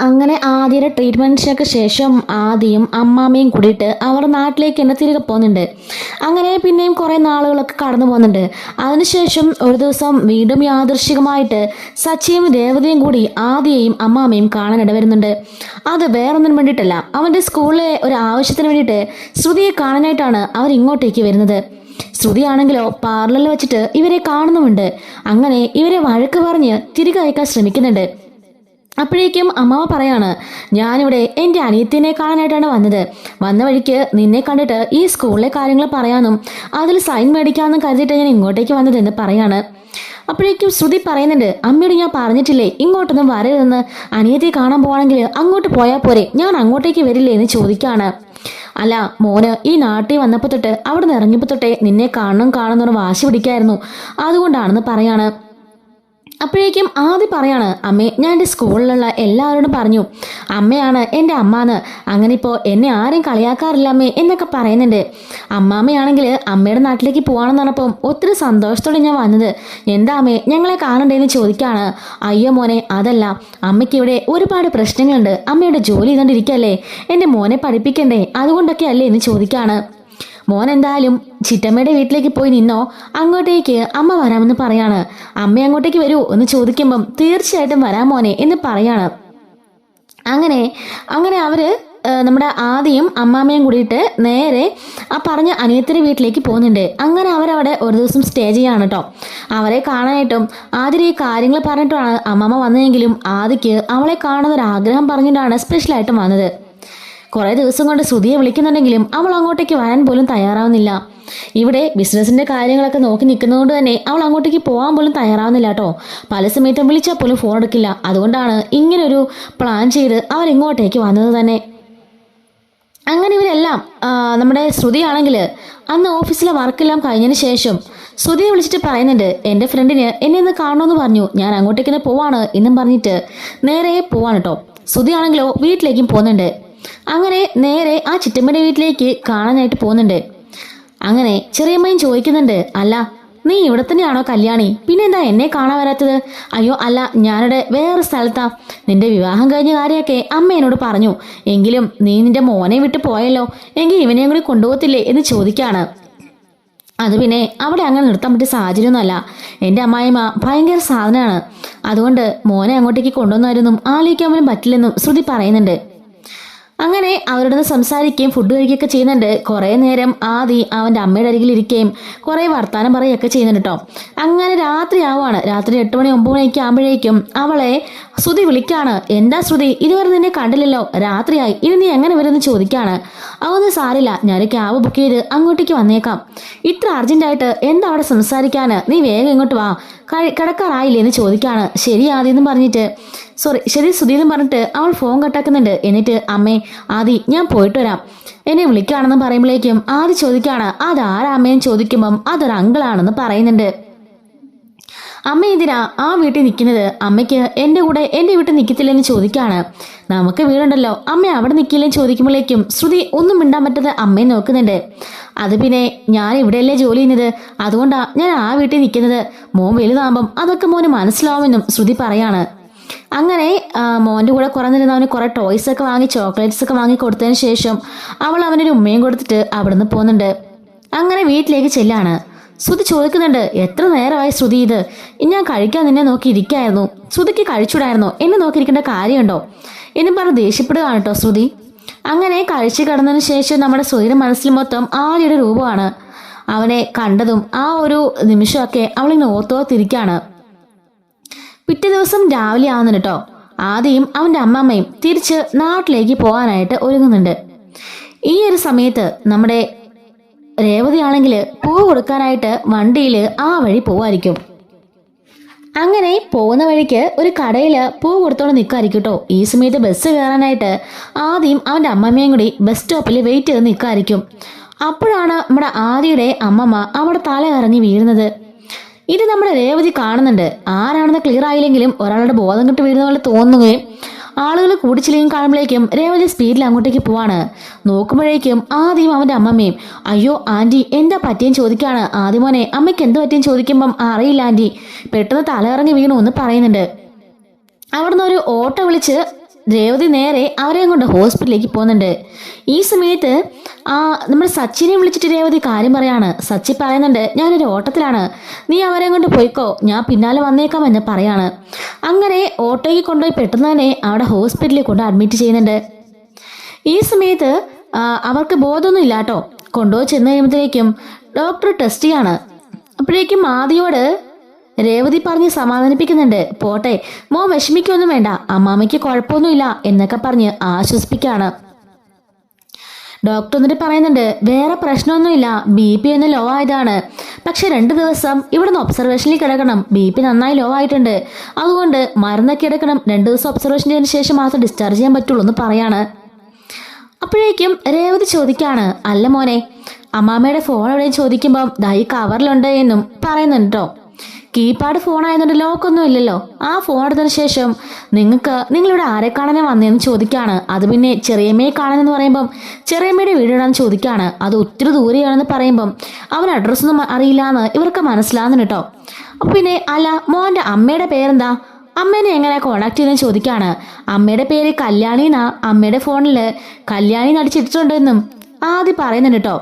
അങ്ങനെ ആദ്യയുടെ ട്രീറ്റ്മെൻറ്റിനൊക്കെ ശേഷം ആദിയും അമ്മാമ്മയും കൂടിയിട്ട് അവർ നാട്ടിലേക്ക് തന്നെ തിരികെ പോകുന്നുണ്ട്. അങ്ങനെ പിന്നെയും കുറേ നാളുകളൊക്കെ കടന്നു പോകുന്നുണ്ട്. അതിനുശേഷം ഒരു ദിവസം വീണ്ടും യാദൃശ്ചികമായിട്ട് സച്ചിയും രേവതിയും കൂടി ആദിയെയും അമ്മാമ്മയും കാണാനിട വരുന്നുണ്ട്. അത് വേറൊന്നിനും വേണ്ടിയിട്ടല്ല, അവൻ്റെ സ്കൂളിലെ ഒരു ആവശ്യത്തിന് വേണ്ടിയിട്ട് ശ്രുതിയെ കാണാനായിട്ടാണ് അവർ ഇങ്ങോട്ടേക്ക് വരുന്നത്. ശ്രുതിയാണെങ്കിലോ പാർലറിൽ വെച്ചിട്ട് ഇവരെ കാണുന്നുമുണ്ട്. അങ്ങനെ ഇവരെ വഴക്ക് പറഞ്ഞ് തിരികെ അയക്കാൻ ശ്രമിക്കുന്നുണ്ട്. അപ്പോഴേക്കും അമ്മാവ പറയാണ്, ഞാനിവിടെ എൻ്റെ അനിയത്തിനെ കാണാനായിട്ടാണ് വന്നത്. വന്ന വഴിക്ക് നിന്നെ കണ്ടിട്ട് ഈ സ്കൂളിലെ കാര്യങ്ങൾ പറയാനും അതിൽ സൈൻ മേടിക്കാമെന്നും കരുതിയിട്ട് ഞാൻ ഇങ്ങോട്ടേക്ക് വന്നതെന്ന് പറയാണ്. അപ്പോഴേക്കും ശ്രുതി പറയുന്നുണ്ട്, അമ്മയോട് ഞാൻ പറഞ്ഞിട്ടില്ലേ ഇങ്ങോട്ടൊന്നും വരരുതെന്ന്, അനിയത്തിയെ കാണാൻ പോവാണെങ്കിൽ അങ്ങോട്ട് പോയാൽ പോരെ, ഞാൻ അങ്ങോട്ടേക്ക് വരില്ലേ എന്ന് ചോദിക്കാണ്. അല്ല മോന് ഈ നാട്ടിൽ വന്നപ്പോൾ തൊട്ട് അവിടെ നിന്ന് ഇറങ്ങിയപ്പോൾ തൊട്ടേ നിന്നെ കാണുന്നൊരു വാശി പിടിക്കായിരുന്നു, അതുകൊണ്ടാണെന്ന് പറയാണ്. അപ്പോഴേക്കും ആദ്യം പറയാണ്, അമ്മേ ഞാൻ എൻ്റെ സ്കൂളിലുള്ള എല്ലാവരോടും പറഞ്ഞു അമ്മയാണ് എൻ്റെ അമ്മാന്ന്, അങ്ങനെ ഇപ്പോൾ എന്നെ ആരും കളിയാക്കാറില്ല അമ്മേ എന്നൊക്കെ പറയുന്നുണ്ട്. അമ്മാമ്മയാണെങ്കിൽ അമ്മയുടെ നാട്ടിലേക്ക് പോകാണെന്ന് പറഞ്ഞപ്പം ഒത്തിരി സന്തോഷത്തോടെ ഞാൻ വന്നത്. എന്താ അമ്മേ ഞങ്ങളെ കാണണ്ടേന്ന് ചോദിക്കാണ്. അയ്യോ മോനെ അതല്ല, അമ്മയ്ക്ക് ഇവിടെ ഒരുപാട് പ്രശ്നങ്ങളുണ്ട്, അമ്മയുടെ ജോലി ചെയ്തുകൊണ്ടിരിക്കല്ലേ, എൻ്റെ മോനെ പഠിപ്പിക്കണ്ടേ, അതുകൊണ്ടൊക്കെ അല്ലേ എന്ന് ചോദിക്കാണ്. മോൻ എന്തായാലും ചിറ്റമ്മയുടെ വീട്ടിലേക്ക് പോയി നിന്നോ, അങ്ങോട്ടേക്ക് അമ്മ വരാമെന്ന് പറയാണ്. അമ്മ അങ്ങോട്ടേക്ക് വരൂ എന്ന് ചോദിക്കുമ്പം തീർച്ചയായിട്ടും വരാം മോനെ എന്ന് പറയാണ്. അങ്ങനെ അവര് നമ്മുടെ ആദിയും അമ്മാമ്മയും കൂടിയിട്ട് നേരെ ആ പറഞ്ഞ അനിയത്തിൻ്റെ വീട്ടിലേക്ക് പോകുന്നുണ്ട്. അങ്ങനെ അവരവിടെ ഒരു ദിവസം സ്റ്റേ ചെയ്യാണ് കേട്ടോ. അവരെ കാണാനായിട്ടും ആദ്യം ഈ കാര്യങ്ങൾ പറഞ്ഞിട്ടാണ് അമ്മാമ്മ വന്നതെങ്കിലും ആദിക്ക് അവളെ കാണുന്നൊരാഗ്രഹം പറഞ്ഞിട്ടാണ് സ്പെഷ്യലായിട്ടും വന്നത്. കുറേ ദിവസം കൊണ്ട് ശ്രുതിയെ വിളിക്കുന്നുണ്ടെങ്കിലും അവൾ അങ്ങോട്ടേക്ക് വരാൻ പോലും തയ്യാറാവുന്നില്ല. ഇവിടെ ബിസിനസിന്റെ കാര്യങ്ങളൊക്കെ നോക്കി നിൽക്കുന്നതുകൊണ്ട് തന്നെ അവൾ അങ്ങോട്ടേക്ക് പോകാൻ പോലും തയ്യാറാവുന്നില്ല കേട്ടോ. പല സമയത്തും വിളിച്ചാൽ പോലും ഫോൺ എടുക്കില്ല. അതുകൊണ്ടാണ് ഇങ്ങനൊരു പ്ലാൻ ചെയ്ത് അവരിങ്ങോട്ടേക്ക് വന്നത് തന്നെ. അങ്ങനെ ഇവരെല്ലാം നമ്മുടെ ശ്രുതിയാണെങ്കിൽ അന്ന് ഓഫീസിലെ വർക്കെല്ലാം കഴിഞ്ഞതിന് ശേഷം ശ്രുതിയെ വിളിച്ചിട്ട് പറയുന്നുണ്ട്, എൻ്റെ ഫ്രണ്ടിന് എന്നെ ഒന്ന് കാണണമെന്ന് പറഞ്ഞു, ഞാൻ അങ്ങോട്ടേക്ക് പോവാണ് എന്നും പറഞ്ഞിട്ട് നേരെ പോവാണ് കേട്ടോ. ശ്രുതിയാണെങ്കിലോ വീട്ടിലേക്കും പോകുന്നുണ്ട്. അങ്ങനെ നേരെ ആ ചിറ്റമ്മയുടെ വീട്ടിലേക്ക് കാണാനായിട്ട് പോകുന്നുണ്ട്. അങ്ങനെ ചെറിയമ്മയും ചോദിക്കുന്നുണ്ട്, അല്ല നീ ഇവിടെ തന്നെയാണോ കല്യാണി, പിന്നെ എന്താ എന്നെ കാണാൻ വരാത്തത്? അയ്യോ അല്ല, ഞാനിവിടെ വേറെ സ്ഥലത്താ, നിന്റെ വിവാഹം കഴിഞ്ഞ കാര്യമൊക്കെ അമ്മ എന്നോട് പറഞ്ഞു, എങ്കിലും നീ നിന്റെ മോനെ വിട്ട് പോയല്ലോ, എങ്കിൽ ഇവനെയും കൂടി കൊണ്ടുപോകത്തില്ലേ എന്ന് ചോദിക്കാണ്. അത് പിന്നെ അവിടെ അങ്ങനെ നിർത്താൻ പറ്റിയ സാഹചര്യമൊന്നുമല്ല, എൻ്റെ അമ്മായിമ്മ ഭയങ്കര സാധനമാണ്, അതുകൊണ്ട് മോനെ അങ്ങോട്ടേക്ക് കൊണ്ടുവന്നായിരുന്നു ആലോചിക്കാൻ പോലും പറ്റില്ലെന്നും ശ്രുതി പറയുന്നുണ്ട്. അങ്ങനെ അവരോട് സംസാരിക്കുകയും ഫുഡ് കഴിക്കുകയൊക്കെ ചെയ്യുന്നുണ്ട്. കുറേ നേരം ആദി അവൻ്റെ അമ്മയുടെ അരികിൽ ഇരിക്കുകയും കുറേ വർത്താനം പറയുകയൊക്കെ ചെയ്യുന്നുണ്ട് കേട്ടോ. അങ്ങനെ രാത്രി ആവുകയാണ്. രാത്രി 8 മണി 9 മണിയൊക്കെ ആകുമ്പോഴേക്കും അവളെ ശ്രുതി വിളിക്കാണ്. എന്താ ശ്രുതി, ഇതുവരെ നിന്നെ കണ്ടില്ലല്ലോ, രാത്രിയായി, ഇനി നീ എങ്ങനെ വരുമെന്ന് ചോദിക്കാണ്. അതൊന്നും സാരില്ല, ഞാനൊരു ക്യാബ് ബുക്ക് ചെയ്ത് അങ്ങോട്ടേക്ക് വന്നേക്കാം, ഇത്ര അർജന്റായിട്ട് എന്താ അവിടെ സംസാരിക്കാന്, നീ വേഗം ഇങ്ങോട്ട് വാ, കിടക്കാറായില്ലേ എന്ന് ചോദിക്കാണ്. ശരി ആദി എന്നും പറഞ്ഞിട്ട് ശരി ശ്രുതി എന്നും പറഞ്ഞിട്ട് അവൾ ഫോൺ കട്ടാക്കുന്നുണ്ട്. എന്നിട്ട് അമ്മേ ആദി ഞാൻ പോയിട്ട് വരാം, എന്നെ വിളിക്കുകയാണെന്ന് പറയുമ്പോഴേക്കും ആദി ചോദിക്കാണ്, അതാരാ അമ്മയെന്ന് ചോദിക്കുമ്പം അതൊരു അങ്കിളാണെന്ന് പറയുന്നുണ്ട്. അമ്മ എന്തിനാ ആ വീട്ടിൽ നിൽക്കുന്നത്, അമ്മയ്ക്ക് എൻ്റെ കൂടെ എൻ്റെ വീട്ടിൽ നിൽക്കത്തില്ലെന്ന് ചോദിക്കാണ്. നമുക്ക് വീടുണ്ടല്ലോ, അമ്മ അവിടെ നിൽക്കില്ലെന്ന് ചോദിക്കുമ്പോഴേക്കും ശ്രുതി ഒന്നും മിണ്ടാൻ പറ്റാതെ അമ്മയെ നോക്കുന്നുണ്ട്. അത് പിന്നെ ഞാൻ ഇവിടെയല്ലേ ജോലി ചെയ്യുന്നത്, അതുകൊണ്ടാ ഞാൻ ആ വീട്ടിൽ നിൽക്കുന്നത്, മോൻ വലുതാകുമ്പം അതൊക്കെ മോന് മനസ്സിലാവുമെന്നും ശ്രുതി പറയാണ്. അങ്ങനെ മോൻ്റെ കൂടെ കുറേ നേരം അവന് കുറേ ടോയ്സ് ഒക്കെ വാങ്ങി ചോക്ലേറ്റ്സ് ഒക്കെ വാങ്ങി കൊടുത്തതിന് ശേഷം അവൾ അവനൊരു ഉമ്മയും കൊടുത്തിട്ട് അവിടെ നിന്ന് പോകുന്നുണ്ട്. അങ്ങനെ വീട്ടിലേക്ക് ചെല്ലാണ്. ശ്രുതി ചോദിക്കുന്നുണ്ട്, എത്ര നേരമായി ശ്രുതി ഇത്, ഞാൻ കഴിക്കാൻ നിന്നെ നോക്കി ഇരിക്കായിരുന്നു, ശ്രുതിക്ക് കഴിച്ചുകൂടായിരുന്നോ, എന്നെ നോക്കിയിരിക്കേണ്ട കാര്യമുണ്ടോ എന്നും പറഞ്ഞ് ദേഷ്യപ്പെടുകയാണ് കേട്ടോ ശ്രുതി. അങ്ങനെ കഴിച്ചു കിടന്നതിന് ശേഷം നമ്മുടെ ശ്രുതിയുടെ മനസ്സിൽ മൊത്തം ആര്യയുടെ രൂപമാണ്. അവനെ കണ്ടതും ആ ഒരു നിമിഷമൊക്കെ അവളിങ്ങനെ ഓർത്തോർത്തിരിക്കുകയാണ്. പിറ്റേ ദിവസം രാവിലെ ആവുന്നുണ്ട് കേട്ടോ. ആദ്യം അവൻ്റെ അമ്മമ്മയും തിരിച്ച് നാട്ടിലേക്ക് പോകാനായിട്ട് ഒരുങ്ങുന്നുണ്ട്. ഈ ഒരു സമയത്ത് നമ്മുടെ രേവതി ആണെങ്കിൽ പൂ കൊടുക്കാനായിട്ട് വണ്ടിയിൽ ആ വഴി പോവായിരിക്കും. അങ്ങനെ പോകുന്ന വഴിക്ക് ഒരു കടയിൽ പൂ കൊടുത്തോണ്ട് നിൽക്കായിരിക്കും കേട്ടോ. ഈ സമയത്ത് ബസ് കയറാനായിട്ട് ആദ്യം അവൻ്റെ അമ്മമ്മയും കൂടി ബസ് സ്റ്റോപ്പിൽ വെയിറ്റ് ചെയ്ത് നിൽക്കായിരിക്കും. അപ്പോഴാണ് നമ്മുടെ ആദിയുടെ അമ്മമ്മ അവിടെ തല ഇറങ്ങി വീഴുന്നത്. ഇത് നമ്മുടെ രേവതി കാണുന്നുണ്ട്. ആരാണെന്ന് ക്ലിയർ ആയില്ലെങ്കിലും ഒരാളുടെ ബോധം കെട്ട് വീഴുന്ന പോലെ തോന്നുകയും ആളുകൾ കൂടിച്ചില്ലെങ്കിൽ കാണുമ്പോഴേക്കും രേവതി സ്പീഡിൽ അങ്ങോട്ടേക്ക് പോവാണ്. നോക്കുമ്പോഴേക്കും ആദ്യം അവൻ്റെ അമ്മമ്മയും, അയ്യോ ആൻറ്റി എന്താ പറ്റിയെന്ന് ചോദിക്കാണ്. ആദ്യമോനെ അമ്മയ്ക്ക് എന്ത് പറ്റിയെന്ന് ചോദിക്കുമ്പം അറിയില്ല ആൻറ്റി, പെട്ടെന്ന് തലയിറങ്ങി വീണു എന്ന് പറയുന്നുണ്ട്. അവിടുന്ന് ഒരു ഓട്ടോ വിളിച്ച് രേവതി നേരെ അവരെയും കൊണ്ട് ഹോസ്പിറ്റലിലേക്ക് പോകുന്നുണ്ട്. ഈ സമയത്ത് നമ്മുടെ സച്ചിനെ വിളിച്ചിട്ട് രേവതി കാര്യം പറയാണ്. സച്ചി പറയുന്നുണ്ട്, ഞാനൊരു ഓട്ടത്തിലാണ്, നീ അവരെയും കൊണ്ട് പോയിക്കോ, ഞാൻ പിന്നാലെ വന്നേക്കാം എന്ന് പറയാണ്. അങ്ങനെ ഓട്ടോയ്ക്ക് കൊണ്ടുപോയി പെട്ടെന്ന് തന്നെ അവിടെ ഹോസ്പിറ്റലിൽ കൊണ്ട് അഡ്മിറ്റ് ചെയ്യുന്നുണ്ട്. ഈ സമയത്ത് അവർക്ക് ബോധമൊന്നും ഇല്ല കേട്ടോ. കൊണ്ടുപോയി ചെന്ന് കഴിയുമ്പോഴത്തേക്കും ഡോക്ടർ ടെസ്റ്റ് ചെയ്യാണ്. അപ്പോഴേക്കും ആദിയോട് രേവതി പറഞ്ഞ് സമാധാനിപ്പിക്കുന്നുണ്ട്. പോട്ടെ മോൻ വിഷമിക്കൊന്നും വേണ്ട, അമ്മാമ്മയ്ക്ക് കുഴപ്പമൊന്നുമില്ല എന്നൊക്കെ പറഞ്ഞ് ആശ്വസിപ്പിക്കുകയാണ്. ഡോക്ടർ എന്നിട്ട് പറയുന്നുണ്ട്, വേറെ പ്രശ്നമൊന്നുമില്ല, BP ഒന്ന് ലോ ആയതാണ്, പക്ഷെ 2 ദിവസം ഇവിടുന്ന് ഒബ്സർവേഷനിൽ കിടക്കണം, BP നന്നായി ലോ ആയിട്ടുണ്ട്, അതുകൊണ്ട് മരുന്നൊക്കെ എടുക്കണം, 2 ദിവസം ഒബ്സർവേഷൻ ചെയ്തതിന് ശേഷം മാത്രം ഡിസ്ചാർജ് ചെയ്യാൻ പറ്റുള്ളൂ എന്ന് പറയാണ്. അപ്പോഴേക്കും രേവതി ചോദിക്കാണ്, അല്ല മോനെ അമ്മാമ്മയുടെ ഫോൺ എവിടെയും ചോദിക്കുമ്പോൾ ദൈ കവറിലുണ്ട് എന്നും പറയുന്നുണ്ട് കേട്ടോ. കീപാഡ് ഫോൺ ആയതുകൊണ്ട് ലോക്കൊന്നും ഇല്ലല്ലോ. ആ ഫോൺ എടുത്തതിന് ശേഷം നിങ്ങളിവിടെ ആരെ കാണാനാ വന്നതെന്ന് ചോദിക്കാണ്. അത് പിന്നെ ചെറിയമ്മയെ കാണാനെന്ന് പറയുമ്പം ചെറിയമ്മയുടെ വീടാണെന്ന് ചോദിക്കാണ്. അത് ഒത്തിരി ദൂരെയാണെന്ന് പറയുമ്പം അവൻ അഡ്രസ്സൊന്നും അറിയില്ല എന്ന് ഇവർക്ക് മനസ്സിലാകുന്നു കേട്ടോ. അപ്പം പിന്നെ അല്ല മോൻ്റെ അമ്മയുടെ പേരെന്താ, അമ്മേനെ എങ്ങനെ കോണ്ടാക്ട് ചെയ്തെന്ന് ചോദിക്കാണ്. അമ്മയുടെ പേര് കല്യാണിന്നാ, അമ്മയുടെ ഫോണിൽ കല്യാണി നടിച്ചിട്ടുണ്ടെന്നും ആദ്യം പറയുന്നുണ്ട് കേട്ടോ.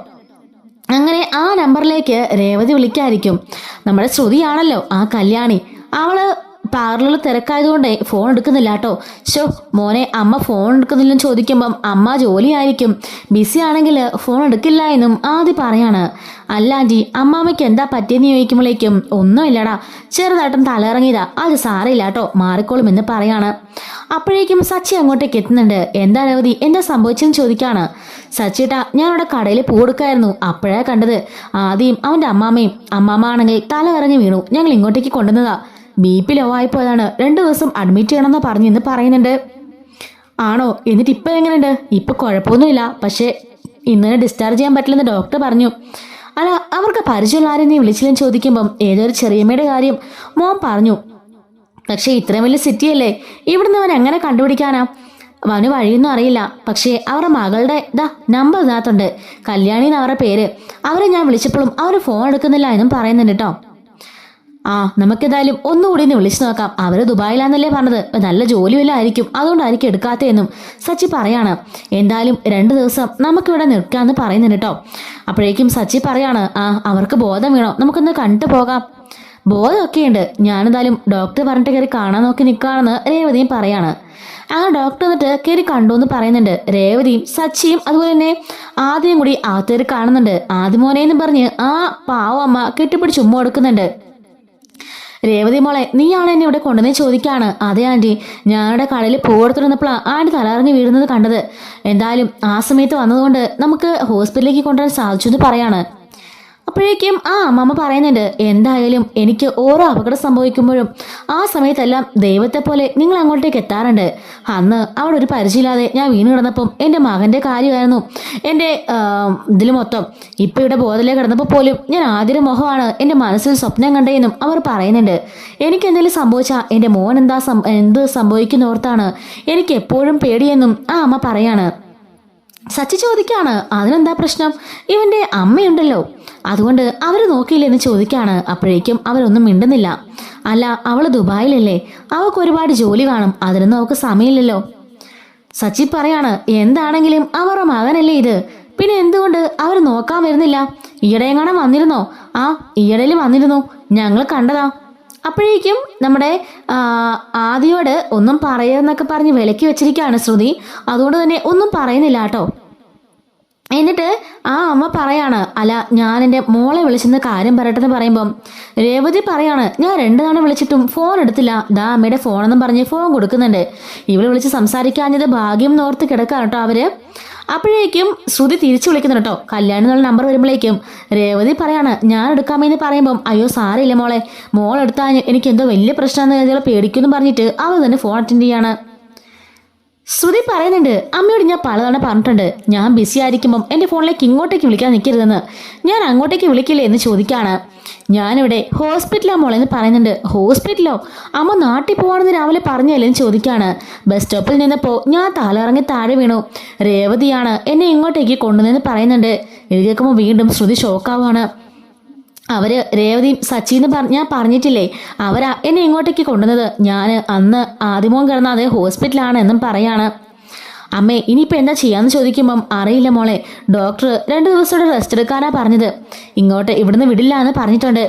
അങ്ങനെ ആ നമ്പറിലേക്ക് രേവതി വിളിക്കായിരിക്കും. നമ്മുടെ ശ്രുതിയാണല്ലോ ആ കല്യാണി. അവള് പാർലറിൽ തിരക്കായതുകൊണ്ടേ ഫോൺ എടുക്കുന്നില്ല കേട്ടോ. മോനെ അമ്മ ഫോൺ എടുക്കുന്നില്ലെന്ന് ചോദിക്കുമ്പം അമ്മ ജോലിയായിരിക്കും, ബിസി ആണെങ്കിൽ ഫോൺ എടുക്കില്ല എന്നും ആദ്യം പറയാണ്. അല്ല ആൻറ്റി, അമ്മാമ്മയ്ക്ക് എന്താ പറ്റിയെന്ന് ചോദിക്കുമ്പോഴേക്കും ഒന്നുമില്ലടാ, ചെറുതായിട്ടും തലയിറങ്ങിയതാ, അത് സാരമില്ല കേട്ടോ, മാറിക്കോളും എന്ന് പറയാണ്. അപ്പോഴേക്കും സച്ചി അങ്ങോട്ടേക്ക് എത്തുന്നുണ്ട്. എന്താ രേവതി, എന്താ സംഭവിച്ചെന്ന് ചോദിക്കാണ്. സച്ചിട്ടാ, ഞാനവിടെ കടയിൽ പൂ കൊടുക്കായിരുന്നു, അപ്പോഴാ കണ്ടത്. ആദ്യം അവൻ്റെ അമ്മാമ്മ ആണെങ്കിൽ തല ഇറങ്ങി വീണു, ഞങ്ങൾ ഇങ്ങോട്ടേക്ക് കൊണ്ടുവന്നതാ, BP ലോ ആയിപ്പോയതാണ്, 2 ദിവസം അഡ്മിറ്റ് ചെയ്യണമെന്ന് പറഞ്ഞെന്ന് പറയുന്നുണ്ട്. ആണോ, എന്നിട്ട് ഇപ്പം എങ്ങനെയുണ്ട്? ഇപ്പം കുഴപ്പമൊന്നുമില്ല, പക്ഷേ ഇന്നലെ ഡിസ്ചാർജ് ചെയ്യാൻ പറ്റില്ലെന്ന് ഡോക്ടർ പറഞ്ഞു. അല്ല, അവർക്ക് പരിചയമുള്ള ആരും നീ വിളിച്ചില്ലെന്ന് ചോദിക്കുമ്പം ഏതൊരു ചെറിയമ്മയുടെ കാര്യം മോൻ പറഞ്ഞു. പക്ഷേ ഇത്രയും വലിയ സിറ്റിയല്ലേ, ഇവിടുന്ന് അവൻ എങ്ങനെ കണ്ടുപിടിക്കാനാ? അവന് വഴിയൊന്നും അറിയില്ല. പക്ഷേ അവരുടെ മകളുടെ നമ്പർ ഇതിനകത്തുണ്ട്, കല്യാണി എന്നവരുടെ പേര്. അവരെ ഞാൻ വിളിച്ചപ്പോഴും അവർ ഫോൺ എടുക്കുന്നില്ല എന്നും പറയുന്നുണ്ട് കേട്ടോ. നമുക്കെന്തായാലും ഒന്നുകൂടി ഒന്ന് വിളിച്ചു നോക്കാം, അവര് ദുബായിലാന്നല്ലേ പറഞ്ഞത്, നല്ല ജോലിയല്ല ആയിരിക്കും, അതുകൊണ്ടായിരിക്കും എടുക്കാത്തതെന്നും സച്ചി പറയാണ്. എന്തായാലും 2 ദിവസം നമുക്കിവിടെ നിൽക്കാന്ന് പറയുന്നുണ്ട് കേട്ടോ. അപ്പോഴേക്കും സച്ചി പറയാണ്, അവർക്ക് ബോധം വീണോ, നമുക്കൊന്ന് കണ്ടു പോകാം. ബോധമൊക്കെയുണ്ട്, ഞാനെന്തായാലും ഡോക്ടർ പറഞ്ഞിട്ട് കയറി കാണാൻ നോക്കി നിൽക്കുകയാണെന്ന് രേവതിയും പറയാണ്. അങ്ങനെ ഡോക്ടർ എന്നിട്ട് കയറി കണ്ടു എന്ന് പറയുന്നുണ്ട്. രേവതിയും സച്ചിയും അതുപോലെ തന്നെ ആദ്യം കൂടി അകത്തേറി കാണുന്നുണ്ട്. ആദ്യമോനേന്നും പറഞ്ഞ് പാവം അമ്മ കെട്ടിപ്പിടിച്ച് ഉമ്മ കൊടുക്കുന്നുണ്ട്. രേവതി മോളെ, നീയാണ് എന്നെ ഇവിടെ കൊണ്ടുവന്നേ ചോദിക്കാണ്. അതെ ആൻറ്റി, ഞാനിവിടെ കടയിൽ പോകെടുത്തിരുന്നപ്പോഴാണ് ആൻറ്റി തലയിറങ്ങി വീഴുന്നത് കണ്ടത്. എന്തായാലും ആ സമയത്ത് വന്നതുകൊണ്ട് നമുക്ക് ഹോസ്പിറ്റലിലേക്ക് കൊണ്ടുവരാൻ സാധിച്ചു എന്ന് പറയാണ്. അപ്പോഴേക്കും അമ്മമ്മ പറയുന്നുണ്ട്, എന്തായാലും എനിക്ക് ഓരോ അപകടം സംഭവിക്കുമ്പോഴും ആ സമയത്തെല്ലാം ദൈവത്തെ പോലെ നിങ്ങൾ അങ്ങോട്ടേക്ക് എത്താറുണ്ട്. അന്ന് അവിടെ ഒരു പരിചയമില്ലാതെ ഞാൻ വീണ് കിടന്നപ്പം എൻ്റെ മകൻ്റെ കാര്യമായിരുന്നു എൻ്റെ ഇതിൽ മൊത്തം. ഇപ്പം ഇവിടെ ബോധത്തിലേക്ക് കിടന്നപ്പോൾ പോലും ഞാൻ ആദ്യ മുഖമാണ് എൻ്റെ മനസ്സിൽ സ്വപ്നം കണ്ടതെന്നും അവർ പറയുന്നുണ്ട്. എനിക്ക് എന്തെങ്കിലും സംഭവിച്ചാൽ എൻ്റെ മോൻ എന്ത് സംഭവിക്കുന്ന ഓർത്താണ് എനിക്ക് എപ്പോഴും പേടിയെന്നും അമ്മ പറയാണ്. സച്ചി ചോദിക്കാണ്, അതിനെന്താ പ്രശ്നം, ഇവന്റെ അമ്മയുണ്ടല്ലോ, അതുകൊണ്ട് അവര് നോക്കിയില്ലെന്ന് ചോദിക്കാണ്. അപ്പോഴേക്കും അവരൊന്നും മിണ്ടുന്നില്ല. അല്ല, അവള് ദുബായിലല്ലേ, അവൾക്ക് ഒരുപാട് ജോലി കാണും, അതിനൊന്നും അവൾക്ക് സമയമില്ലല്ലോ. സച്ചി പറയാണ്, എന്താണെങ്കിലും അവരുടെ മകനല്ലേ ഇത്, പിന്നെ എന്തുകൊണ്ട് അവർ നോക്കാൻ വരുന്നില്ല? ഈയിടെയെങ്ങാനും വന്നിരുന്നോ? ഈയിടയിൽ വന്നിരുന്നു, ഞങ്ങൾ കണ്ടതാ. അപ്പോഴേക്കും നമ്മുടെ ആദിയോട് ഒന്നും പറയുന്നൊക്കെ പറഞ്ഞ് വിലക്കി വെച്ചിരിക്കുകയാണ് ശ്രുതി. അതുകൊണ്ട് തന്നെ ഒന്നും പറയുന്നില്ല കേട്ടോ. എന്നിട്ട് അമ്മ പറയാണ്, അല്ല ഞാൻ എൻ്റെ മോളെ വിളിച്ചെന്ന് കാര്യം പറയട്ടെന്ന് പറയുമ്പം രേവതി പറയാണ്, ഞാൻ 2 തവണ വിളിച്ചിട്ടും ഫോൺ എടുത്തില്ല, അമ്മയുടെ ഫോണെന്നും പറഞ്ഞ് ഫോൺ കൊടുക്കുന്നുണ്ട്. ഇവള് വിളിച്ച് സംസാരിക്കാഞ്ഞത് ഭാഗ്യം നോർത്ത് കിടക്കാണ് കേട്ടോ അവര്. അപ്പോഴേക്കും ശ്രുതി തിരിച്ചു വിളിക്കുന്നു കേട്ടോ. കല്യാണി എന്നുള്ള നമ്പർ വരുമ്പോഴേക്കും രേവതി പറയാണ്, ഞാൻ എടുക്കാമെന്ന് പറയുമ്പം അയ്യോ സാറിയില്ല മോൾ എടുത്താൽ എനിക്ക് എന്തോ വലിയ പ്രശ്നമാണെന്ന് കരുതിയാൽ പേടിക്കുമെന്ന് പറഞ്ഞിട്ട് അവൾ തന്നെ ഫോൺ അറ്റൻഡ് ചെയ്യാണ്. ശ്രുതി പറയുന്നുണ്ട്, അമ്മയോട് ഞാൻ പലതവണ പറഞ്ഞിട്ടുണ്ട്, ഞാൻ ബിസി ആയിരിക്കുമ്പം എൻ്റെ ഫോണിലേക്ക് ഇങ്ങോട്ടേക്ക് വിളിക്കാൻ നിൽക്കരുതെന്ന്. ഞാൻ അങ്ങോട്ടേക്ക് വിളിക്കില്ലേ എന്ന് ചോദിക്കാണ്. ഞാനിവിടെ ഹോസ്പിറ്റലാ മോളെന്ന് പറയുന്നുണ്ട്. ഹോസ്പിറ്റലോ? അമ്മ നാട്ടിൽ പോവാണെന്ന് രാവിലെ പറഞ്ഞല്ലേന്ന് ചോദിക്കാണ്. ബസ് സ്റ്റോപ്പിൽ നിന്നപ്പോൾ ഞാൻ തലയിറങ്ങി താഴെ വീണു, രേവതിയാണ് എന്നെ ഇങ്ങോട്ടേക്ക് കൊണ്ടുവന്നെന്ന് പറയുന്നുണ്ട്. ഇത് കേൾക്കുമ്പോൾ വീണ്ടും ശ്രുതി ഷോക്കാവാണ്. രേവതിയും സച്ചിന്ന് ഞാൻ പറഞ്ഞിട്ടില്ലേ, അവരാ എന്നെ ഇങ്ങോട്ടേക്ക് കൊണ്ടുവന്നത്. ഞാൻ അന്ന് ആദ്യമോൻ കിടന്ന അതേ ഹോസ്പിറ്റലാണ് എന്നും പറയാണ്. അമ്മേ ഇനിയിപ്പോൾ എന്താ ചെയ്യാന്ന് ചോദിക്കുമ്പം അറിയില്ല മോളെ, ഡോക്ടർ 2 ദിവസത്തോടെ റെസ്റ്റ് എടുക്കാനാ പറഞ്ഞത്. ഇവിടുന്ന് വിടില്ല എന്ന് പറഞ്ഞിട്ടുണ്ട്.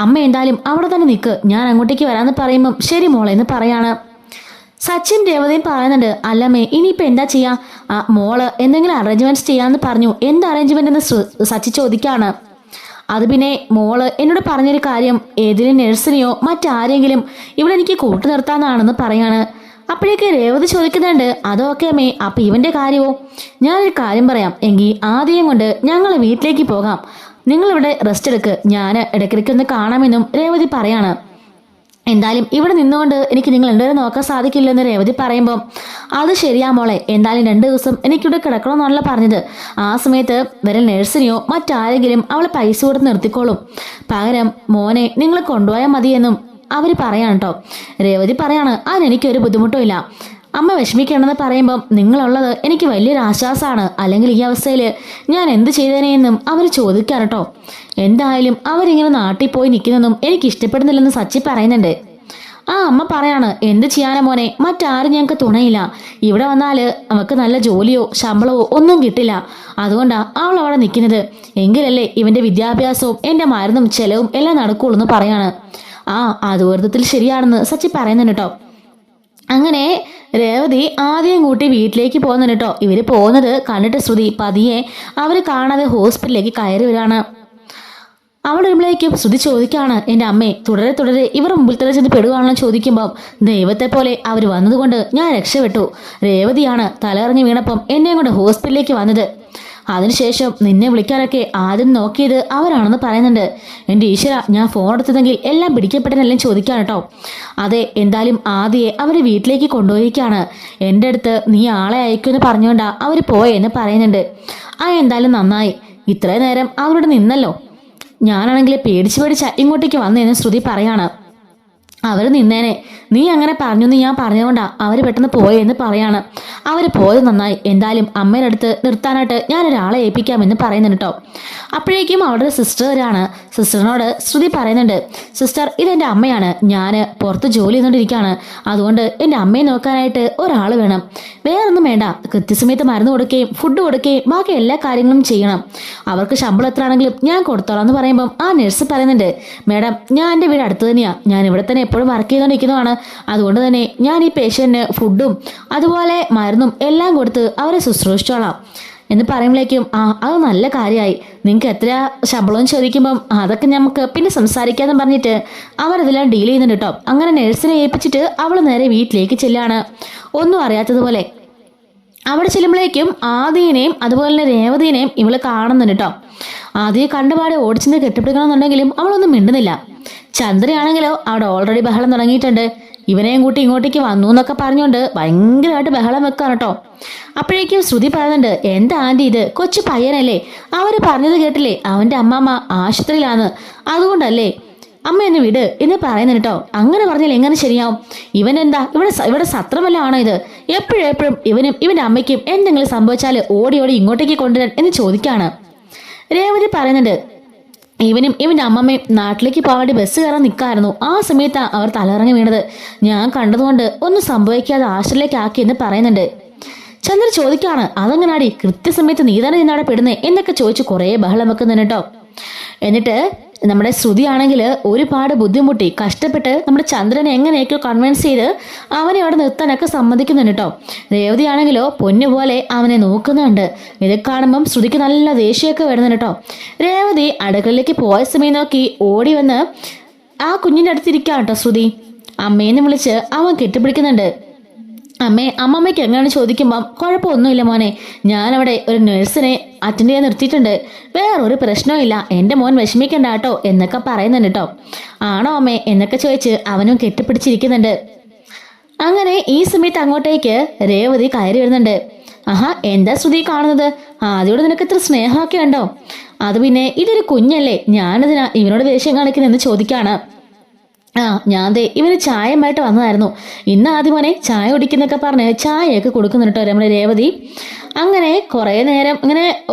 അമ്മ എന്തായാലും അവിടെ തന്നെ നിൽക്ക്, ഞാൻ അങ്ങോട്ടേക്ക് വരാമെന്ന് പറയുമ്പം ശരി മോളെ എന്ന് പറയാണ്. സച്ചിൻ രേവതിയും പറയുന്നുണ്ട്, അല്ലമ്മേ ഇനിയിപ്പോൾ എന്താ ചെയ്യാ, മോള് എന്തെങ്കിലും അറേഞ്ച്മെന്റ്സ് ചെയ്യാന്ന് പറഞ്ഞു. എന്ത് അറേഞ്ച്മെന്റ് എന്ന് സച്ചി ചോദിക്കാണ്. അത് പിന്നെ മോള് എന്നോട് പറഞ്ഞൊരു കാര്യം, ഏതെങ്കിലും നഴ്സിനെയോ മറ്റാരെങ്കിലും ഇവിടെ എനിക്ക് കൂട്ടു നിർത്താന്നാണെന്ന് പറയാണ്. അപ്പോഴേക്ക് രേവതി ചോദിക്കുന്നുണ്ട്, അതൊക്കെ അമ്മേ, അപ്പൊ ഇവന്റെ കാര്യമോ? ഞാനൊരു കാര്യം പറയാം എങ്കിൽ, ആദ്യം കൊണ്ട് ഞങ്ങൾ വീട്ടിലേക്ക് പോകാം, നിങ്ങളിവിടെ റെസ്റ്റ് എടുക്ക്, ഞാൻ ഇടയ്ക്കിടയ്ക്കൊന്ന് കാണാമെന്നും രേവതി പറയാണ്. എന്തായാലും ഇവിടെ നിന്നുകൊണ്ട് എനിക്ക് നിങ്ങൾ രണ്ടുപേരും നോക്കാൻ സാധിക്കില്ലെന്ന് രേവതി പറയുമ്പം അത് ശരിയാ മോളെ, എന്തായാലും 2 ദിവസം എനിക്കിവിടെ കിടക്കണമെന്നാണല്ലോ പറഞ്ഞത്. ആ സമയത്ത് വരെ നഴ്സിനെയോ മറ്റാരെങ്കിലും അവളെ പൈസ കൊടുത്ത് നിർത്തിക്കോളും, പകരം മോനെ നിങ്ങൾ കൊണ്ടുപോയാൽ മതിയെന്നും അവർ പറയാൻ കേട്ടോ. രേവതി പറയാണ്, അതിനെനിക്കൊരു ബുദ്ധിമുട്ടും ഇല്ല, അമ്മ വിഷമിക്കണമെന്ന് പറയുമ്പം നിങ്ങളുള്ളത് എനിക്ക് വലിയൊരു ആശ്വാസമാണ്, അല്ലെങ്കിൽ ഈ അവസ്ഥയിൽ ഞാൻ എന്ത് ചെയ്തേനെയെന്നും അവർ ചോദിക്കാൻ കേട്ടോ. എന്തായാലും അവരിങ്ങനെ നാട്ടിൽ പോയി നിൽക്കുന്നതും എനിക്ക് ഇഷ്ടപ്പെടുന്നില്ലെന്ന് സച്ചി പറയുന്നുണ്ട്. അമ്മ പറയാണ്, എന്ത് ചെയ്യാനാ മോനെ, മറ്റാരും ഞങ്ങൾക്ക് തുണയില്ല, ഇവിടെ വന്നാൽ നമുക്ക് നല്ല ജോലിയോ ശമ്പളമോ ഒന്നും കിട്ടില്ല, അതുകൊണ്ടാണ് അവൾ അവിടെ നിൽക്കുന്നത്, എങ്കിലല്ലേ ഇവന്റെ വിദ്യാഭ്യാസവും എൻ്റെ മരുന്നും ചെലവും എല്ലാം നടക്കുള്ളൂ എന്ന് പറയാണ്. അത് ഒരർത്ഥത്തിൽ ശരിയാണെന്ന് സച്ചി പറയുന്നുണ്ട് കേട്ടോ. അങ്ങനെ രേവതി ആദ്യം കൂട്ടി വീട്ടിലേക്ക് പോകുന്നുണ്ട് കേട്ടോ. ഇവര് പോകുന്നത് കണ്ടിട്ട് ശ്രുതി പതിയെ അവർ കാണാതെ ഹോസ്പിറ്റലിലേക്ക് കയറി വരികയാണ്. അവൾ വരുമ്പോഴേക്കും ശ്രുതി ചോദിക്കുകയാണ്, എൻ്റെ അമ്മേ തുടരെ ഇവർ മുമ്പിൽ തന്നെ ചെന്ന് പെടുകയാണെന്ന് ചോദിക്കുമ്പം ദൈവത്തെ പോലെ അവർ വന്നതുകൊണ്ട് ഞാൻ രക്ഷപ്പെട്ടു. രേവതിയാണ് തലറിഞ്ഞ് വീണപ്പം എന്നെയും കൊണ്ട് ഹോസ്പിറ്റലിലേക്ക് വന്നത്. അതിനുശേഷം നിന്നെ വിളിക്കാനൊക്കെ ആദ്യം നോക്കിയത് അവരാണെന്ന് പറയുന്നുണ്ട്. എൻ്റെ ഈശ്വര, ഞാൻ ഫോൺ എടുത്തതെങ്കിൽ എല്ലാം പിടിക്കപ്പെട്ടെന്നെല്ലാം ചോദിക്കാൻ കേട്ടോ. അതെ, എന്തായാലും ആദ്യയെ അവർ വീട്ടിലേക്ക് കൊണ്ടുപോയിരിക്കുകയാണ്. എൻ്റെ അടുത്ത് നീ ആളെ അയക്കുമെന്ന് പറഞ്ഞുകൊണ്ടാ അവർ പോയെന്ന് പറയുന്നുണ്ട്. എന്തായാലും നന്നായി, ഇത്രയും നേരം അവരോട് നിന്നല്ലോ, ഞാനാണെങ്കിൽ പേടിച്ച് ഇങ്ങോട്ടേക്ക് വന്നതെന്ന് ശ്രുതി പറയാണ്. അവർ നിന്നേനെ, നീ അങ്ങനെ പറഞ്ഞെന്ന് ഞാൻ പറഞ്ഞുകൊണ്ടാ അവർ പെട്ടെന്ന് പോയെന്ന് പറയാണ്. അവർ പോയത് നന്നായി, എന്തായാലും അമ്മയുടെ അടുത്ത് നിർത്താനായിട്ട് ഞാനൊരാളെ ഏൽപ്പിക്കാമെന്ന് പറയുന്നുണ്ട് കേട്ടോ. അപ്പോഴേക്കും അവളുടെ സിസ്റ്റർ വരാണ്. സിസ്റ്ററിനോട് ശ്രുതി പറയുന്നുണ്ട്, സിസ്റ്റർ ഇതെൻ്റെ അമ്മയാണ്, ഞാൻ പുറത്ത് ജോലി ചെയ്തുകൊണ്ടിരിക്കുകയാണ്, അതുകൊണ്ട് എൻ്റെ അമ്മയെ നോക്കാനായിട്ട് ഒരാൾ വേണം, വേറൊന്നും വേണ്ട, കൃത്യസമയത്ത് മരുന്ന് കൊടുക്കുകയും ഫുഡ് കൊടുക്കുകയും ബാക്കി എല്ലാ കാര്യങ്ങളും ചെയ്യണം, അവർക്ക് ശമ്പളം എത്ര ആണെങ്കിലും ഞാൻ കൊടുത്തോളാം എന്ന് പറയുമ്പം ആ നഴ്സ് പറയുന്നുണ്ട്, മേഡം ഞാൻ എൻ്റെ വീട് അടുത്ത് തന്നെയാണ്, ഞാൻ ഇവിടെ തന്നെ എപ്പോഴും വർക്ക് ചെയ്തുകൊണ്ടിരിക്കുന്നതാണ്, അതുകൊണ്ട് തന്നെ ഞാൻ ഈ പേഷ്യന്റിന് ഫുഡും അതുപോലെ മരുന്നും എല്ലാം കൊടുത്ത് അവരെ ശുശ്രൂഷിച്ചോളാം എന്ന് പറയുമ്പോഴേക്കും അത് നല്ല കാര്യമായി, നിങ്ങൾക്ക് എത്ര ശമ്പളം ചോദിക്കുമ്പം അതൊക്കെ നമുക്ക് പിന്നെ സംസാരിക്കാമെന്ന് പറഞ്ഞിട്ട് അവരതെല്ലാം ഡീൽ ചെയ്യുന്നുണ്ട് കേട്ടോ. അങ്ങനെ നഴ്സിനെ ഏൽപ്പിച്ചിട്ട് അവൾ നേരെ വീട്ടിലേക്ക് ചെല്ലാണ്, ഒന്നും അറിയാത്തതുപോലെ. അവിടെ ചെല്ലുമ്പോഴേക്കും ആദിയെയും അതുപോലെ തന്നെ രേവതിനെയും ഇവള് കാണുന്നുണ്ട് കേട്ടോ. ആദിയെ കണ്ടുപാടെ ഓടിച്ചെന്ന് കെട്ടിപ്പിടിക്കണമെന്നുണ്ടെങ്കിലും അവളൊന്നും മിണ്ടുന്നില്ല. ചന്ദ്രയാണെങ്കിലോ അവിടെ ഓൾറെഡി ബഹളം തുടങ്ങിയിട്ടുണ്ട്. ഇവനെയും കൂട്ടി ഇങ്ങോട്ടേക്ക് വന്നു എന്നൊക്കെ പറഞ്ഞുകൊണ്ട് ഭയങ്കരമായിട്ട് ബഹളം വെക്കാണ് കേട്ടോ. അപ്പോഴേക്കും ശ്രുതി പറയുന്നുണ്ട്, എന്താ ആന്റി ഇത്, കൊച്ചു പയ്യനല്ലേ, അവര് പറഞ്ഞത് കേട്ടില്ലേ, അവന്റെ അമ്മാമ്മ ആശുപത്രിയിലാന്ന്, അതുകൊണ്ടല്ലേ, അമ്മ എന്നെ വിട് എന്ന് പറയുന്നുണ്ട് കേട്ടോ. അങ്ങനെ പറഞ്ഞാൽ എങ്ങനെ ശരിയാവും, ഇവനെന്താ ഇവിടെ സത്രമല്ല ആണോ ഇത്, എപ്പോഴും ഇവനും ഇവന്റെ അമ്മയ്ക്കും എന്തെങ്കിലും സംഭവിച്ചാൽ ഓടി ഇങ്ങോട്ടേക്ക് കൊണ്ടുവരാൻ എന്ന് ചോദിക്കാണ്. രേവതി പറയുന്നുണ്ട്, ഇവനും ഇവന്റെ അമ്മമ്മയും നാട്ടിലേക്ക് പോകാൻ ബസ് കയറാൻ നിൽക്കായിരുന്നു, ആ സമയത്താണ് അവർ തലയിറങ്ങി വീണത്, ഞാൻ കണ്ടതുകൊണ്ട് ഒന്നും സംഭവിക്കാതെ ആശുപത്രിയിലേക്ക് ആക്കി എന്ന് പറയുന്നുണ്ട്. ചന്ദ്ര ചോദിക്കാണ്, അതെങ്ങനാടി കൃത്യസമയത്ത് നീ തന്നെ നിന്നവിടെ പെടുന്നേ എന്നൊക്കെ ചോദിച്ച് കുറേ ബഹളം വെക്കുന്നുണ്ട് കേട്ടോ. എന്നിട്ട് നമ്മുടെ ശ്രുതി ആണെങ്കിൽ ഒരുപാട് ബുദ്ധിമുട്ടി കഷ്ടപ്പെട്ട് നമ്മുടെ ചന്ദ്രനെ എങ്ങനെയൊക്കെയോ കൺവിൻസ് ചെയ്ത് അവനെ അവിടെ നിർത്താനൊക്കെ സമ്മതിക്കുന്നുണ്ട് കേട്ടോ. രേവതി ആണെങ്കിലോ പൊന്നുപോലെ അവനെ നോക്കുന്നുണ്ട്. ഇത് കാണുമ്പം ശ്രുതിക്ക് നല്ല ദേഷ്യമൊക്കെ വരുന്നുണ്ട് കേട്ടോ. രേവതി അടുക്കളയിലേക്ക് പോയ സമയം നോക്കി ഓടി വന്ന് ആ കുഞ്ഞിൻ്റെ അടുത്തിരിക്കാം കേട്ടോ. ശ്രുതി അമ്മേന്ന് വിളിച്ച് അവൻ കെട്ടിപ്പിടിക്കുന്നുണ്ട്. അമ്മമ്മയ്ക്ക് എങ്ങനെയാണ് ചോദിക്കുമ്പം കുഴപ്പമൊന്നുമില്ല മോനെ, ഞാനവിടെ ഒരു നഴ്സിനെ അറ്റൻഡ് ചെയ്യാൻ നിർത്തിയിട്ടുണ്ട്, വേറൊരു പ്രശ്നവും ഇല്ല, എൻ്റെ മോൻ വിഷമിക്കണ്ട കേട്ടോ എന്നൊക്കെ പറയുന്നുണ്ട് കേട്ടോ. ആണോ അമ്മേ എന്നൊക്കെ ചോദിച്ച് അവനും കെട്ടിപ്പിടിച്ചിരിക്കുന്നുണ്ട്. അങ്ങനെ ഈ സമയത്ത് അങ്ങോട്ടേക്ക് രേവതി കയറി വരുന്നുണ്ട്. എന്താ ശ്രുതി കാണുന്നത്, ആദ്യോട് നിനക്ക് ഇത്ര സ്നേഹമൊക്കെ ഉണ്ടോ, അത് പിന്നെ ഇതൊരു കുഞ്ഞല്ലേ, ഞാനതിനാ ഇവനോട് ദേഷ്യം കാണിക്കുന്നെന്ന് ചോദിക്കാണ്. ഞാൻ ദേ ഇവന് ചായമായിട്ട് വന്നതായിരുന്നു, ഇന്ന് ആദ്യമോനെ ചായ കുടിക്കുന്നൊക്കെ പറഞ്ഞ് ചായയൊക്കെ കൊടുക്കുന്നുണ്ട് കേട്ടോ നമ്മുടെ രേവതി. അങ്ങനെ കുറേ നേരം ഇങ്ങനെ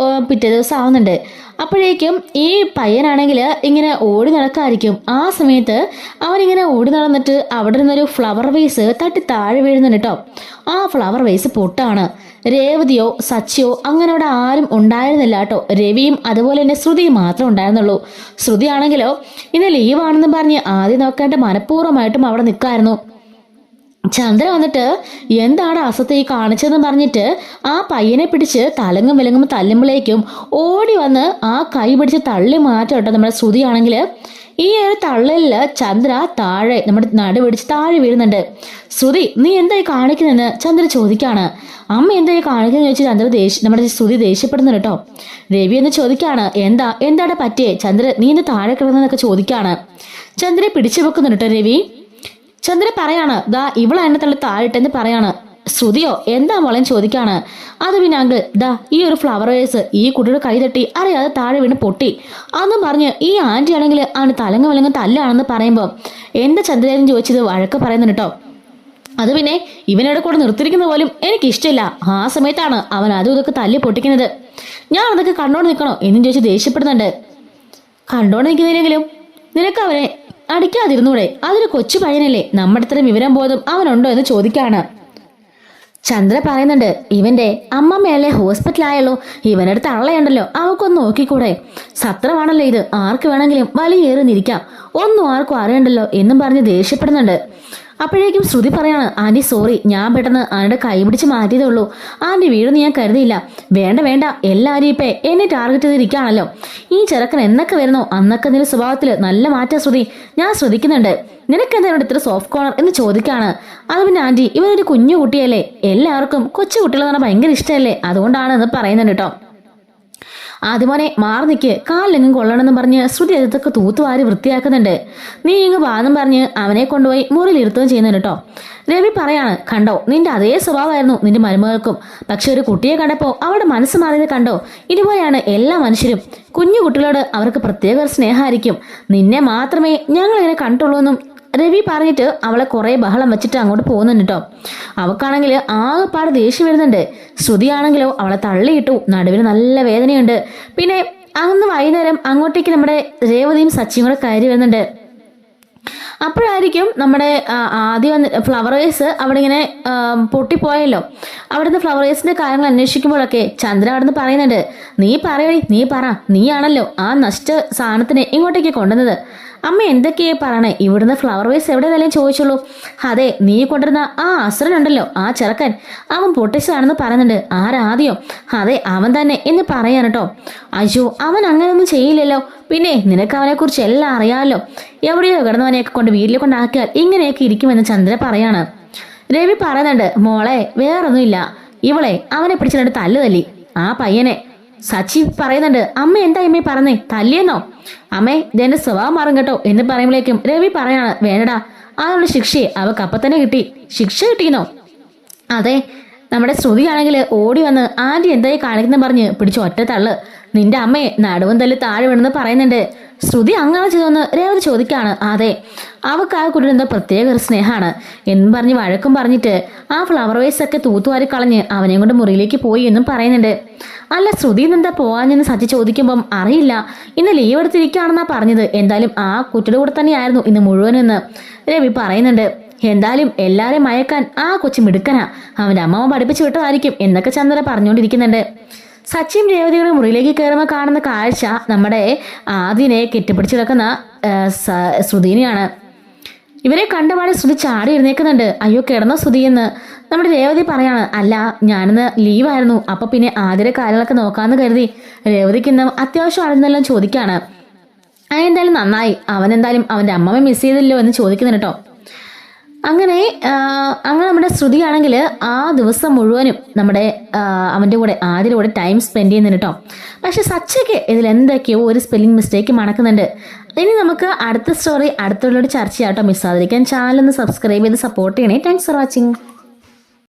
പിറ്റേ ദിവസം ആവുന്നുണ്ട്. അപ്പോഴേക്കും ഈ പയ്യനാണെങ്കിൽ ഇങ്ങനെ ഓടി നടക്കായിരിക്കും. ആ സമയത്ത് അവനിങ്ങനെ ഓടി നടന്നിട്ട് അവിടെ നിന്നൊരു ഫ്ലവർ വേസ് തട്ടി താഴെ വീഴുന്നുണ്ട് കേട്ടോ. ആ ഫ്ലവർ വേസ് പൊട്ടാണ്. രേവതിയോ സച്ചിയോ അങ്ങനെ അവിടെ ആരും ഉണ്ടായിരുന്നില്ല കേട്ടോ. രവിയും അതുപോലെ തന്നെ ശ്രുതിയും മാത്രമേ ഉണ്ടായിരുന്നുള്ളൂ. ശ്രുതി ആണെങ്കിലോ ഇന്ന് ലീവാണെന്ന് പറഞ്ഞ് ആദ്യം നോക്കാണ്ട് മനഃപൂർവ്വമായിട്ടും അവിടെ നിൽക്കായിരുന്നു. ചന്ദ്ര വന്നിട്ട് എന്താണ് അസത്തെ ഈ കാണിച്ചതെന്ന് പറഞ്ഞിട്ട് ആ പയ്യനെ പിടിച്ച് തലങ്ങും വിലങ്ങും തല്ലുമ്പോഴേക്കും ഓടി വന്ന് ആ കൈ പിടിച്ച് തള്ളി മാറ്റം കേട്ടോ. നമ്മുടെ ശ്രുതിയാണെങ്കിൽ ഈ ഒരു തള്ളലില് ചന്ദ്ര താഴെ നമ്മുടെ നടു പിടിച്ച് താഴെ വീഴുന്നുണ്ട്. ശ്രുതി നീ എന്തായി കാണിക്കുന്നതെന്ന് ചന്ദ്ര ചോദിക്കാണ്. അമ്മ എന്തായി കാണിക്കുന്നത് ചോദിച്ചാൽ ചന്ദ്ര നമ്മുടെ ശ്രുതി ദേഷ്യപ്പെടുന്നു കേട്ടോ. രവി എന്ന് ചോദിക്കാണ് എന്താണ് പറ്റിയേ ചന്ദ്ര നീ ഇന്ന് താഴെ കിടന്നതൊക്കെ ചോദിക്കാണ്. ചന്ദ്രയെ പിടിച്ചു വെക്കുന്നുണ്ട് കേട്ടോ രവി. ചന്ദ്ര പറയാണ് ദാ ഇവളെ എന്നെ തള്ളി താഴിട്ടെന്ന് പറയാണ്. ശ്രുതിയോ എന്താ മോളെ ചോദിക്കാണ്. അത് പിന്നെ അങ്കിൾ ദാ ഈ ഒരു ഫ്ലവർ വേസ് ഈ കുട്ടിയുടെ കൈ തട്ടി അറിയാതെ താഴെ വീണ് പൊട്ടി അന്നും പറഞ്ഞ് ഈ ആന്റി ആണെങ്കിൽ അവന് തലങ്ങ് വിലങ്ങ് തല്ലാണെന്ന് പറയുമ്പോൾ എന്താ ചന്ദ്രേനും ചോദിച്ചത് വഴക്ക് പറയുന്നുണ്ട് കേട്ടോ. അത് പിന്നെ ഇവനോട് കൂടെ നിർത്തിയിരിക്കുന്ന പോലും എനിക്കിഷ്ടമില്ല. ആ സമയത്താണ് അവൻ അതും ഇതൊക്കെ തല്ലി പൊട്ടിക്കുന്നത്. ഞാൻ അതൊക്കെ കണ്ടോണ്ട് നിൽക്കണോ എന്നും ചോദിച്ച് ദേഷ്യപ്പെടുന്നുണ്ട്. കണ്ടോണ്ട് നിൽക്കുന്നില്ലെങ്കിലും നിനക്ക് അവനെ അടിക്കാതിരുന്നൂടെ? അതൊരു കൊച്ചു പയ്യനല്ലേ, നമ്മുടെ ഇത്രയും വിവരം ബോധം അവനുണ്ടോ എന്ന് ചോദിക്കാണ്. ചന്ദ്ര പറയുന്നുണ്ട് ഇവന്റെ അമ്മമ്മയല്ലേ ഹോസ്പിറ്റലായല്ലോ, ഇവനടുത്ത് അള്ളയുണ്ടല്ലോ, അവക്കൊന്ന് നോക്കിക്കൂടെ? സത്രമാണല്ലോ ഇത്, ആർക്ക് വേണമെങ്കിലും വലിയേറിന്നിരിക്കാം, ഒന്നും ആർക്കും അറിയണ്ടല്ലോ എന്നും പറഞ്ഞ് ദേഷ്യപ്പെടുന്നുണ്ട്. അപ്പോഴേക്കും ശ്രുതി പറയാണ് ആന്റി സോറി, ഞാൻ പെട്ടെന്ന് ആരുടെ കൈ പിടിച്ച് മാറ്റിയതേ ഉള്ളൂ, ആന്റി വീഴുന്ന് ഞാൻ കരുതിയില്ല. വേണ്ട എല്ലാവരും ഇപ്പൊ എന്നെ ടാർഗറ്റ് ചെയ്തിരിക്കുകയാണല്ലോ. ഈ ചെറുക്കൻ എന്നൊക്കെ വരുന്നോ അന്നൊക്കെ നിന്റെ സ്വഭാവത്തിൽ നല്ല മാറ്റാ ശ്രുതി, ഞാൻ ശ്രദ്ധിക്കുന്നുണ്ട്. നിനക്കെന്താ ഇവിടെ ഇത്ര സോഫ്റ്റ് കോർണർ എന്ന് ചോദിക്കാണ്. അത് പിന്നെ ആന്റി ഇവനൊരു കുഞ്ഞു കുട്ടിയല്ലേ, എല്ലാവർക്കും കൊച്ചു കുട്ടികളെന്ന് പറഞ്ഞാൽ ഭയങ്കര ഇഷ്ടമല്ലേ, അതുകൊണ്ടാണ് എന്ന് പറയുന്നുണ്ട് കേട്ടോ. ആദ്യമോനെ മാറി നിൽക്ക്, കാലിലെങ്ങും കൊള്ളണമെന്ന് പറഞ്ഞ് ശ്രുതി അതൊക്കെ തൂത്തുവാരി വൃത്തിയാക്കുന്നുണ്ട്. നീ ഇങ്ങ് വാദം പറഞ്ഞ് അവനെ കൊണ്ടുപോയി മുറിയിൽ ഇരുത്തുകയും ചെയ്യുന്നുണ്ട് കേട്ടോ. രവി പറയാണ് കണ്ടോ നിന്റെ അതേ സ്വഭാവമായിരുന്നു നിന്റെ മരുമകൾക്കും, പക്ഷെ ഒരു കുട്ടിയെ കണ്ടപ്പോ അവളുടെ മനസ്സ് മാറിയത് കണ്ടോ? ഇതുപോലെയാണ് എല്ലാ മനുഷ്യരും, കുഞ്ഞു കുട്ടികളോട് അവർക്ക് പ്രത്യേക സ്നേഹമായിരിക്കും, നിന്നെ മാത്രമേ ഞങ്ങൾ ഇങ്ങനെ കണ്ടുള്ളൂ എന്നും രവി പറഞ്ഞിട്ട് അവളെ കുറെ ബഹളം വെച്ചിട്ട് അങ്ങോട്ട് പോകുന്നുണ്ട് കേട്ടോ. അവക്കാണെങ്കിൽ ആകെപ്പാട് ദേഷ്യം വരുന്നുണ്ട്. ശ്രുതിയാണെങ്കിലോ അവളെ തള്ളിയിട്ടു, നടുവിന് നല്ല വേദനയുണ്ട്. പിന്നെ അന്ന് വൈകുന്നേരം അങ്ങോട്ടേക്ക് നമ്മുടെ രേവതിയും സച്ചിയും കൂടെ കയറി വരുന്നുണ്ട്. അപ്പോഴായിരിക്കും നമ്മുടെ ആദ്യം ഫ്ലവർ വേസ് അവിടെ ഇങ്ങനെ പൊട്ടിപ്പോയല്ലോ. അവിടുന്ന് ഫ്ലവർ വേസിന്റെ കാര്യങ്ങൾ അന്വേഷിക്കുമ്പോഴൊക്കെ ചന്ദ്ര അവിടുന്ന് പറയുന്നുണ്ട് നീ പറ, നീയാണല്ലോ ആ നഷ്ട സാധനത്തിനെ ഇങ്ങോട്ടേക്ക് കൊണ്ടുവന്നത്. അമ്മ എന്തൊക്കെയാ പറയണേ, ഇവിടുന്ന് ഫ്ലവർ വേസ് എവിടെ നിലയും ചോദിച്ചുള്ളൂ. അതെ നീ കൊണ്ടിരുന്ന ആ അസുരനുണ്ടല്ലോ ആ ചെറുക്കൻ, അവൻ പൊട്ടിച്ചതാണെന്ന് പറയുന്നുണ്ട്. ആരാദ്യം? അതെ അവൻ തന്നെ എന്ന് പറയാൻ കേട്ടോ. അയ്യോ അവൻ അങ്ങനെയൊന്നും ചെയ്യില്ലല്ലോ, പിന്നെ നിനക്ക് അവനെ കുറിച്ച് എല്ലാം അറിയാമല്ലോ, എവിടെയോ കിടന്നവനെയൊക്കെ കൊണ്ട് വീട്ടിൽ കൊണ്ടാക്കിയാൽ ഇങ്ങനെയൊക്കെ ഇരിക്കുമെന്ന് ചന്ദ്ര പറയാണ്. രവി പറയുന്നുണ്ട് മോളെ വേറൊന്നുമില്ല, ഇവളെ അവനെ പിടിച്ചിട്ട് തല്ലി ആ പയ്യനെ. സച്ചി പറയുന്നുണ്ട് അമ്മ എന്താ അമ്മേ പറഞ്ഞേ, തല്ലിയെന്നോ? അമ്മേ ഇതെന്റെ സ്വഭാവം മാറും കേട്ടോ എന്ന് പറയുമ്പോഴേക്കും രവി പറയാണ് വേണ്ടടാ, അതിനുള്ള ശിക്ഷയെ അവക്ക് അപ്പൊ തന്നെ കിട്ടി. ശിക്ഷ കിട്ടിയെന്നോ? അതെ. നമ്മുടെ ശ്രുതിയാണെങ്കിൽ ഓടി വന്ന് ആന്റി എന്തായി കാണിക്കുന്ന പറഞ്ഞ് പിടിച്ചു ഒറ്റ തള്ളു. നിന്റെ അമ്മയെ നടുവും തല്ലി താഴെ വീണെന്ന് പറയുന്നുണ്ട്. ശ്രുതി അങ്ങനെ ചെയ്തെന്ന് രേവതി ചോദിക്കാണ്. അതെ അവക്ക് ആ കുട്ടിയുടെ എന്തോ പ്രത്യേക ഒരു സ്നേഹമാണ് എന്നും പറഞ്ഞ് വഴക്കും പറഞ്ഞിട്ട് ആ ഫ്ലവർ വേസ് ഒക്കെ തൂത്തുവാരി കളഞ്ഞ് അവനെയും കൊണ്ട് മുറിയിലേക്ക് പോയി എന്നും പറയുന്നുണ്ട്. അല്ല ശ്രുതി എന്താ പോവാഞ്ഞെന്ന് സച്ചി ചോദിക്കുമ്പം അറിയില്ല, ഇന്ന് ലീവ് എടുത്തിരിക്കുകയാണെന്നാ പറഞ്ഞത്, എന്തായാലും ആ കുട്ടിയുടെ കൂടെ തന്നെയായിരുന്നു ഇന്ന് മുഴുവനെന്ന് രവി പറയുന്നുണ്ട്. എന്തായാലും എല്ലാരെയും മയക്കാൻ ആ കൊച്ചു മിടുക്കനാ, അവന്റെ അമ്മാവൻ പഠിപ്പിച്ചു വിട്ടതായിരിക്കും എന്നൊക്കെ ചന്ദ്ര പറഞ്ഞുകൊണ്ടിരിക്കുന്നുണ്ട്. സച്ചിയും രേവതിയുടെ മുറിയിലേക്ക് കയറുമ്പോൾ കാണുന്ന കാഴ്ച നമ്മുടെ ആദ്യനെ കെട്ടിപ്പിടിച്ചു കിടക്കുന്ന ശ്രുതിനെയാണ്. ഇവരെ കണ്ടപാടെ ശ്രുതി ചാടി എഴുന്നേക്കുന്നുണ്ട്. അയ്യോ കിടന്നോ ശ്രുതി എന്ന് നമ്മുടെ രേവതി പറയാണ്. അല്ല ഞാനിന്ന് ലീവായിരുന്നു, അപ്പൊ പിന്നെ ആദ്യയുടെ കാര്യങ്ങളൊക്കെ നോക്കാന്ന് കരുതി. രേവതിക്ക് ഇന്ന് അത്യാവശ്യം ആണെന്നെല്ലാം ചോദിക്കാണ്. എന്തായാലും നന്നായി, അവനെന്തായാലും അവന്റെ അമ്മമ്മ മിസ് ചെയ്തില്ലോ എന്ന് ചോദിക്കുന്നുണ്ട് കേട്ടോ. അങ്ങനെ നമ്മുടെ ശ്രുതിയാണെങ്കിൽ ആ ദിവസം മുഴുവനും നമ്മുടെ അവൻ്റെ കൂടെ ആദ്യയുടെ കൂടെ ടൈം സ്പെൻഡ് ചെയ്യുന്നുണ്ട് കേട്ടോ. പക്ഷെ സച്ചയ്ക്ക് ഇതിൽ എന്തൊക്കെയോ ഒരു സ്പെല്ലിംഗ് മിസ്റ്റേക്ക് മണക്കുന്നുണ്ട്. ഇനി നമുക്ക് അടുത്ത സ്റ്റോറി അടുത്തുള്ളവരോട് ചർച്ച ചെയ്യാം കേട്ടോ. മിസ്സാതിരിക്കാൻ ചാനൽ ഒന്ന് സബ്സ്ക്രൈബ് ചെയ്ത് സപ്പോർട്ട് ചെയ്യണേ. Thanks for watching.